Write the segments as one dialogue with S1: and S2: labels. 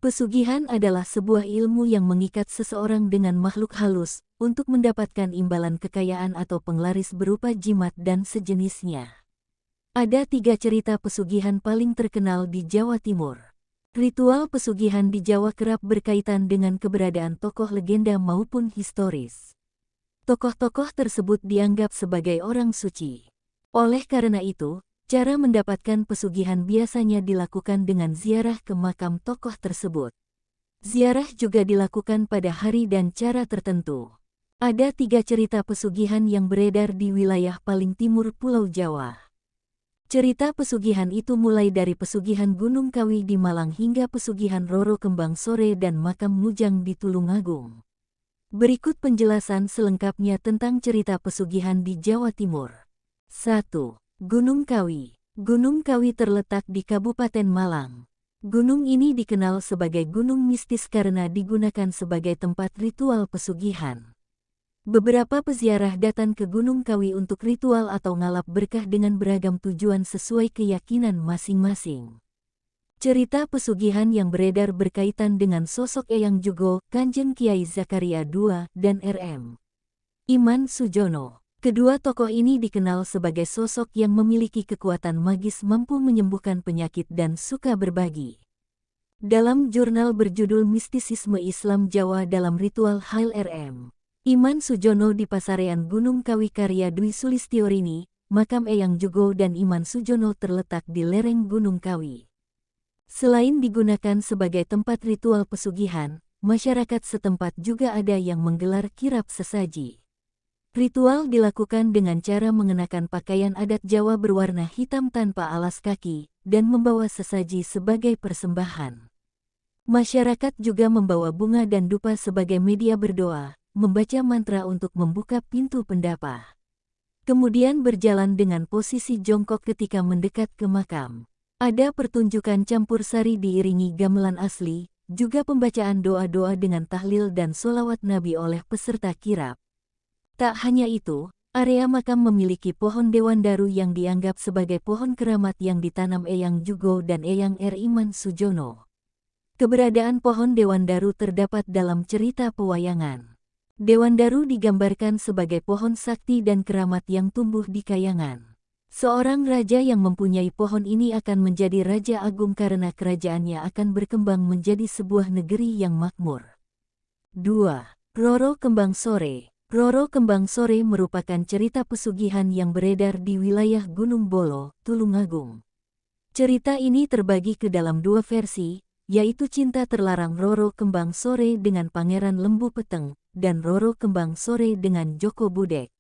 S1: Pesugihan adalah sebuah ilmu yang mengikat seseorang dengan makhluk halus untuk mendapatkan imbalan kekayaan atau penglaris berupa jimat dan sejenisnya. Ada 3 cerita pesugihan paling terkenal di Jawa Timur. Ritual pesugihan di Jawa kerap berkaitan dengan keberadaan tokoh legenda maupun historis. Tokoh-tokoh tersebut dianggap sebagai orang suci. Oleh karena itu, cara mendapatkan pesugihan biasanya dilakukan dengan ziarah ke makam tokoh tersebut. Ziarah juga dilakukan pada hari dan cara tertentu. Ada 3 cerita pesugihan yang beredar di wilayah paling timur Pulau Jawa. Cerita pesugihan itu mulai dari pesugihan Gunung Kawi di Malang hingga pesugihan Roro Kembang Sore dan makam Mujang di Tulungagung. Berikut penjelasan selengkapnya tentang cerita pesugihan di Jawa Timur. 1. Gunung Kawi. Gunung Kawi terletak di Kabupaten Malang. Gunung ini dikenal sebagai gunung mistis karena digunakan sebagai tempat ritual pesugihan. Beberapa peziarah datang ke Gunung Kawi untuk ritual atau ngalap berkah dengan beragam tujuan sesuai keyakinan masing-masing. Cerita pesugihan yang beredar berkaitan dengan sosok Eyang Jugo, Kanjeng Kiai Zakaria II, dan R.M. Iman Sujono. Kedua tokoh ini dikenal sebagai sosok yang memiliki kekuatan magis mampu menyembuhkan penyakit dan suka berbagi. Dalam jurnal berjudul Mistisisme Islam Jawa dalam Ritual Hail R.M. Iman Sujono di Pasarean Gunung Kawi karya Dwi Sulistiorini, makam Eyang Jugo dan Iman Sujono terletak di lereng Gunung Kawi. Selain digunakan sebagai tempat ritual pesugihan, masyarakat setempat juga ada yang menggelar kirap sesaji. Ritual dilakukan dengan cara mengenakan pakaian adat Jawa berwarna hitam tanpa alas kaki, dan membawa sesaji sebagai persembahan. Masyarakat juga membawa bunga dan dupa sebagai media berdoa, membaca mantra untuk membuka pintu pendapa. Kemudian berjalan dengan posisi jongkok ketika mendekat ke makam. Ada pertunjukan campur sari diiringi gamelan asli, juga pembacaan doa-doa dengan tahlil dan sholawat Nabi oleh peserta kirap. Tak hanya itu, area makam memiliki pohon dewandaru yang dianggap sebagai pohon keramat yang ditanam Eyang Jugo dan Eyang R. Iman Sujono. Keberadaan pohon dewandaru terdapat dalam cerita pewayangan. Dewandaru digambarkan sebagai pohon sakti dan keramat yang tumbuh di kayangan. Seorang raja yang mempunyai pohon ini akan menjadi raja agung karena kerajaannya akan berkembang menjadi sebuah negeri yang makmur. 2. Roro Kembang Sore. Roro Kembang Sore merupakan cerita pesugihan yang beredar di wilayah Gunung Bolo, Tulungagung. Cerita ini terbagi ke dalam 2 versi, yaitu Cinta Terlarang Roro Kembang Sore dengan Pangeran Lembu Peteng, dan Roro Kembang Sore dengan Joko Budek.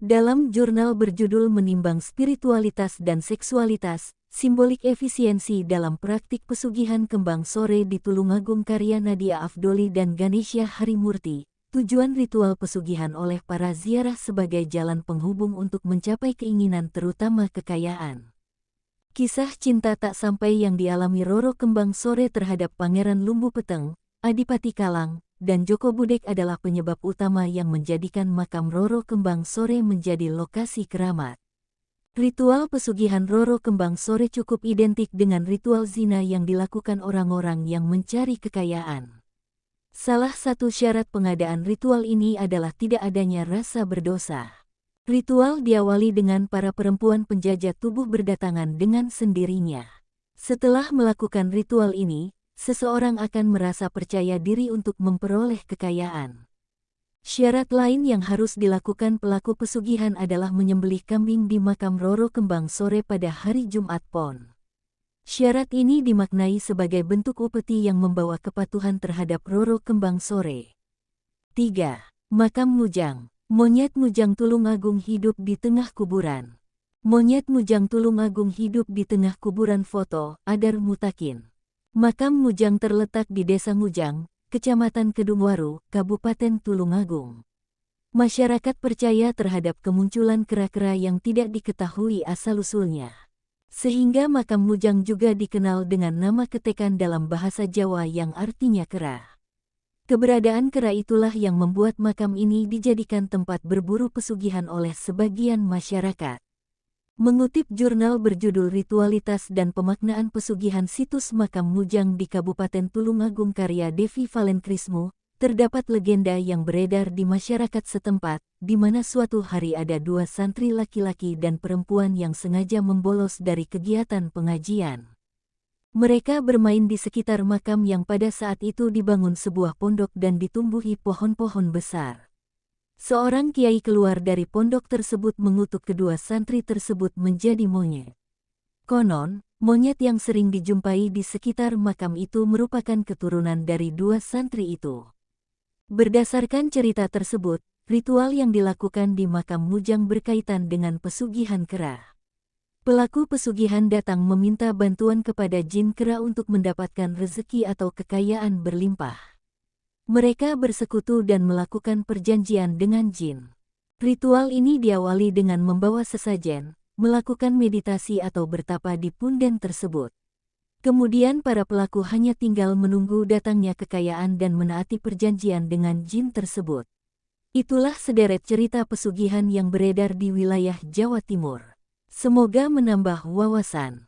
S1: Dalam jurnal berjudul Menimbang Spiritualitas dan Seksualitas, Simbolik Efisiensi dalam Praktik Pesugihan Kembang Sore di Tulungagung karya Nadia Afdoli dan Ganesha Harimurti, tujuan ritual pesugihan oleh para ziarah sebagai jalan penghubung untuk mencapai keinginan terutama kekayaan. Kisah cinta tak sampai yang dialami Roro Kembang Sore terhadap Pangeran Lumbu Peteng, Adipati Kalang, dan Joko Budek adalah penyebab utama yang menjadikan makam Roro Kembang Sore menjadi lokasi keramat. Ritual pesugihan Roro Kembang Sore cukup identik dengan ritual zina yang dilakukan orang-orang yang mencari kekayaan. Salah satu syarat pengadaan ritual ini adalah tidak adanya rasa berdosa. Ritual diawali dengan para perempuan penjajah tubuh berdatangan dengan sendirinya. Setelah melakukan ritual ini, seseorang akan merasa percaya diri untuk memperoleh kekayaan. Syarat lain yang harus dilakukan pelaku pesugihan adalah menyembelih kambing di makam Roro Kembang Sore pada hari Jumat Pon. Syarat ini dimaknai sebagai bentuk upeti yang membawa kepatuhan terhadap Roro Kembang Sore. 3. Makam Mujang. Monyet Mujang Tulungagung hidup di tengah kuburan. Monyet Mujang Tulungagung hidup di tengah kuburan foto, Adar Mutakin. Makam Mujang terletak di Desa Mujang, Kecamatan Kedungwaru, Kabupaten Tulungagung. Masyarakat percaya terhadap kemunculan kera-kera yang tidak diketahui asal-usulnya. Sehingga makam Mujang juga dikenal dengan nama ketekan dalam bahasa Jawa yang artinya kera. Keberadaan kera itulah yang membuat makam ini dijadikan tempat berburu pesugihan oleh sebagian masyarakat. Mengutip jurnal berjudul Ritualitas dan Pemaknaan Pesugihan situs makam Mujang di Kabupaten Tulungagung karya Devi Valenkrismo, terdapat legenda yang beredar di masyarakat setempat, di mana suatu hari ada dua santri laki-laki dan perempuan yang sengaja membolos dari kegiatan pengajian. Mereka bermain di sekitar makam yang pada saat itu dibangun sebuah pondok dan ditumbuhi pohon-pohon besar. Seorang kiai keluar dari pondok tersebut mengutuk kedua santri tersebut menjadi monyet. Konon, monyet yang sering dijumpai di sekitar makam itu merupakan keturunan dari dua santri itu. Berdasarkan cerita tersebut, ritual yang dilakukan di makam Mujang berkaitan dengan pesugihan kera. Pelaku pesugihan datang meminta bantuan kepada jin kera untuk mendapatkan rezeki atau kekayaan berlimpah. Mereka bersekutu dan melakukan perjanjian dengan jin. Ritual ini diawali dengan membawa sesajen, melakukan meditasi atau bertapa di punden tersebut. Kemudian para pelaku hanya tinggal menunggu datangnya kekayaan dan menaati perjanjian dengan jin tersebut. Itulah sederet cerita pesugihan yang beredar di wilayah Jawa Timur. Semoga menambah wawasan.